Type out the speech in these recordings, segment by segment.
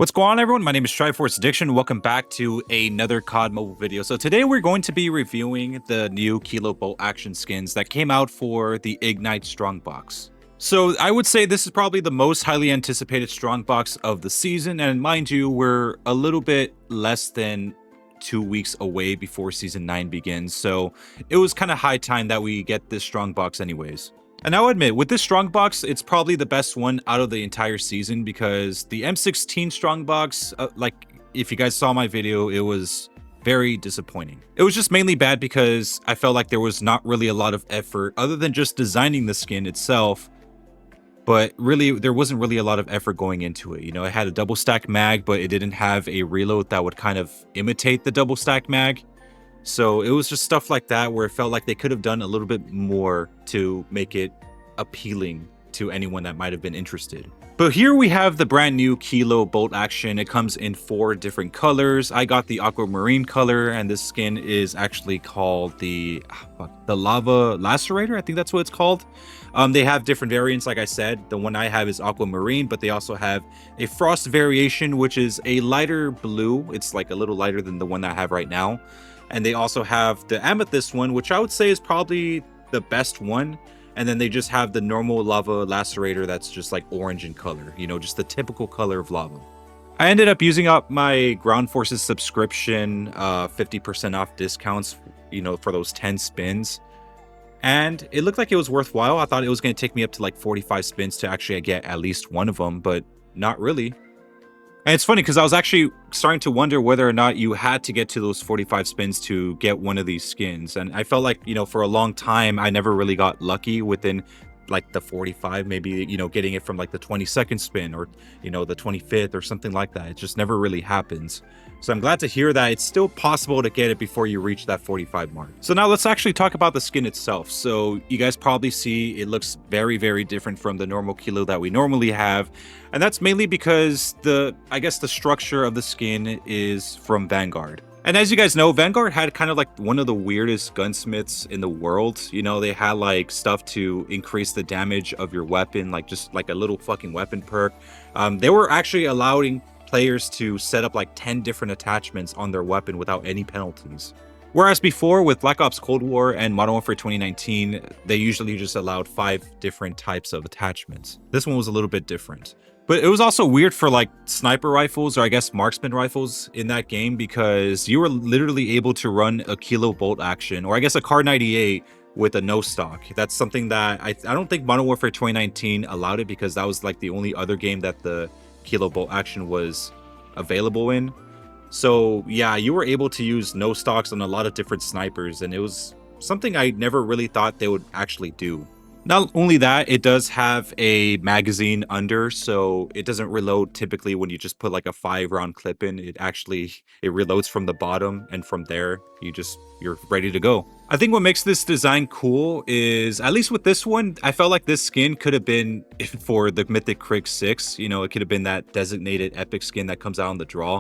What's going on, everyone? My name is Triforce Addiction. Welcome back to another COD mobile video. So today we're going to be reviewing the new Kilo Bolt action skins that came out for the Ignite Strongbox. So I would say this is probably the most highly anticipated Strongbox of the season, and mind you, we're a little bit less than 2 weeks away before Season 9 begins, so it was kind of high time that we get this Strongbox anyways. And I'll admit, with this Strongbox, it's probably the best one out of the entire season because the M16 Strongbox, if you guys saw my video, it was very disappointing. It was just mainly bad because I felt like there was not really a lot of effort other than just designing the skin itself. But really, there wasn't really a lot of effort going into it. You know, it had a double stack mag, but it didn't have a reload that would kind of imitate the double stack mag. So it was just stuff like that where it felt like they could have done a little bit more to make it appealing to anyone that might have been interested. But here we have the brand new Kilo Bolt action. It comes in 4 different colors. I got the aquamarine color, and this skin is actually called the Lava Lacerator. I think that's what it's called. They have different variants, like I said. The one I have is aquamarine, but they also have a frost variation, which is a lighter blue. It's like a little lighter than the one that I have right now. And they also have the amethyst one, which I would say is probably the best one. And then they just have the normal lava lacerator that's just like orange in color, you know, just the typical color of lava. I ended up using up my Ground Forces subscription, 50% off discounts, you know, for those 10 spins. And it looked like it was worthwhile. I thought it was going to take me up to like 45 spins to actually get at least one of them, but not really. And it's funny because I was actually starting to wonder whether or not you had to get to those 45 spins to get one of these skins. And I felt like, you know, for a long time, I never really got lucky within like the 45, maybe, you know, getting it from like the 22nd spin or, you know, the 25th or something like that. It just never really happens. So I'm glad to hear that it's still possible to get it before you reach that 45 mark. So now let's actually talk about the skin itself. So you guys probably see it looks very, very different from the normal Kilo that we normally have. And that's mainly because I guess the structure of the skin is from Vanguard. And as you guys know, Vanguard had kind of like one of the weirdest gunsmiths in the world. You know, they had like stuff to increase the damage of your weapon, like just like a little fucking weapon perk. They were actually allowing players to set up like 10 different attachments on their weapon without any penalties. Whereas before with Black Ops Cold War and Modern Warfare 2019, they usually just allowed 5 different types of attachments. This one was a little bit different. But it was also weird for like sniper rifles, or I guess marksman rifles in that game, because you were literally able to run a Kilo Bolt action, or I guess a Kar 98 with a no stock. That's something that I don't think Modern Warfare 2019 allowed it, because that was like the only other game that the Kilo Bolt action was available in. So yeah, you were able to use no stocks on a lot of different snipers, and it was something I never really thought they would actually do. Not only that, it does have a magazine under, so it doesn't reload typically when you just put like a 5-round clip in. It reloads from the bottom, and from there you're ready to go. I think what makes this design cool is, at least with this one, I felt like this skin could have been for the Mythic Crig 6. You know, it could have been that designated epic skin that comes out on the draw.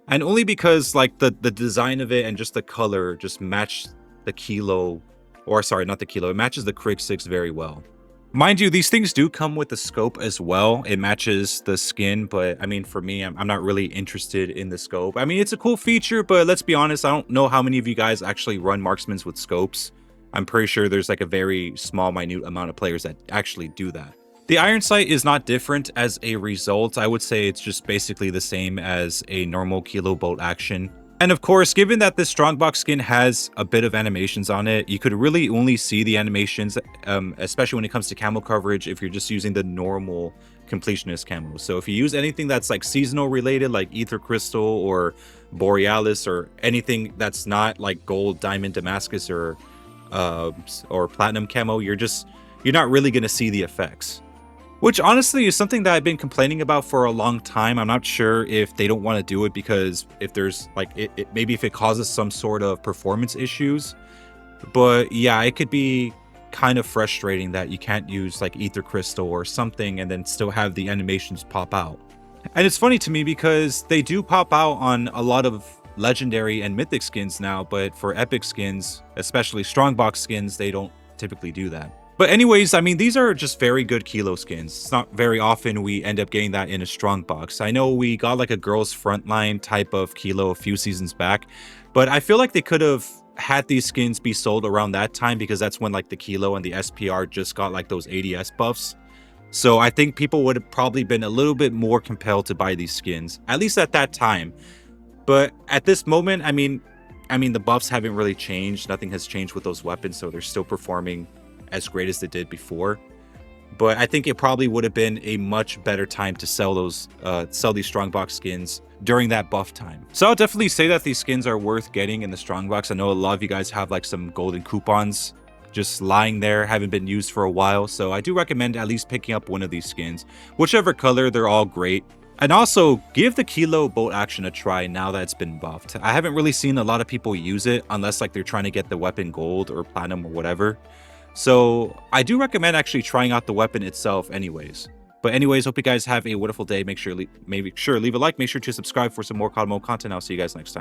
And only because like the design of it and just the color just matched the Kilo. Or sorry, not the Kilo. It matches the Crig 6 very well. Mind you, these things do come with the scope as well. It matches the skin, but I mean, for me, I'm not really interested in the scope. I mean, it's a cool feature, but let's be honest, I don't know how many of you guys actually run marksmans with scopes. I'm pretty sure there's like a very small, minute amount of players that actually do that. The iron sight is not different as a result. I would say it's just basically the same as a normal Kilo Bolt action. And of course, given that this Strongbox skin has a bit of animations on it, you could really only see the animations, especially when it comes to camo coverage, if you're just using the normal completionist camo. So if you use anything that's like seasonal related, like Ether Crystal or Borealis, or anything that's not like gold, diamond, Damascus, or platinum camo, you're not really going to see the effects. Which honestly is something that I've been complaining about for a long time. I'm not sure if they don't want to do it because if there's like maybe if it causes some sort of performance issues. But yeah, it could be kind of frustrating that you can't use like Ether Crystal or something and then still have the animations pop out. And it's funny to me because they do pop out on a lot of legendary and mythic skins now, but for epic skins, especially Strongbox skins, they don't typically do that. But anyways, I mean, these are just very good Kilo skins. It's not very often we end up getting that in a strong box. I know we got like a girls frontline type of Kilo a few seasons back, but I feel like they could have had these skins be sold around that time because that's when like the Kilo and the SPR just got like those ADS buffs. So I think people would have probably been a little bit more compelled to buy these skins, at least at that time. But at this moment, I mean the buffs haven't really changed. Nothing has changed with those weapons, so they're still performing as great as they did before. But I think it probably would have been a much better time to sell these strongbox skins during that buff time. So I'll definitely say that these skins are worth getting in the strongbox. I know a lot of you guys have like some golden coupons just lying there, haven't been used for a while. So I do recommend at least picking up one of these skins. Whichever color, they're all great. And also, give the Kilo bolt action a try now that it's been buffed. I haven't really seen a lot of people use it unless like they're trying to get the weapon gold or platinum or whatever. So I do recommend actually trying out the weapon itself anyways. But anyways, hope you guys have a wonderful day. Make sure to leave a like. Make sure to subscribe for some more COD mode content. I'll see you guys next time.